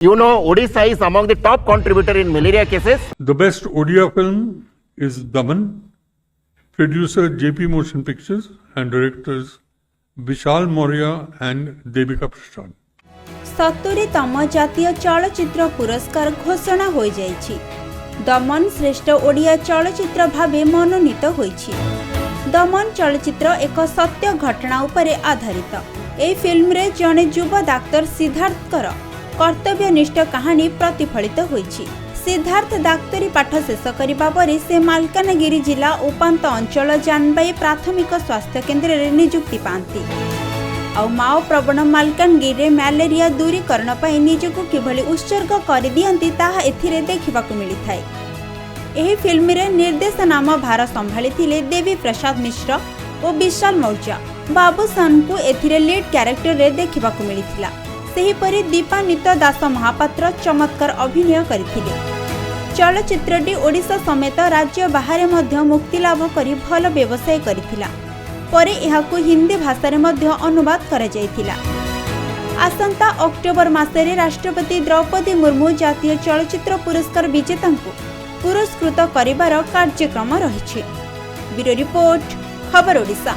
You know, Odisha is among the top contributor in malaria cases. The best Odia film is Daman. Producer JP Motion Pictures and directors Vishal Maurya and Devika Prasad. 70तम जातीय चलचित्र पुरस्कार घोषणा हो जाइछि। दमन श्रेष्ठ ओडिया चलचित्र भावे मनोनीत होइछि। दमन चलचित्र एक सत्य घटना उपरे आधारित। ए फिल्म रे जने युवा डाक्टर सिद्धार्थकर कर्तव्यनिष्ठ कहानी प्रतिफलित होइछि। सिद्धार्थ डाक्तरी पाठ शेष करिबा परे से मालकानगिरी जिला उपांत अंचल जानबाई प्राथमिक स्वास्थ्य केन्द्र रे नियुक्ति पांती। आ माओ प्रवण मालकानगिरी मैलेरिया दूरीकरण पर निजको किभली उत्सर्ग कर दियंती ताहा एथिरे देखिबाकू मिलिथाय। एही फिल्म रे निर्देशनामा भार संभाळिथिले देवी प्रसाद मिश्र और विशाल मौर्य। बाबूसान को एथिरे लीड कैरेक्टर रे देखिबाकू मिलिथिला। सेहीपरि दीपान्वित दास महापात्र चमत्कार अभिनय करथिले। चलचित्रटी ओडिशा समेत राज्य बाहर मध्य मुक्ति लाभ करी भल व्यवसाय करथिला। परे एहाकू हिंदी भाषा मध्य अनुवाद करा जायथिला। आसंता अक्टोबर मासरे राष्ट्रपति द्रौपदी मुर्मू जातीय चलचित्र पुरस्कार विजेतांकू पुरस्कृत करिबार कार्यक्रम रहिछि। ब्यूरो रिपोर्ट, खबर ओडिशा।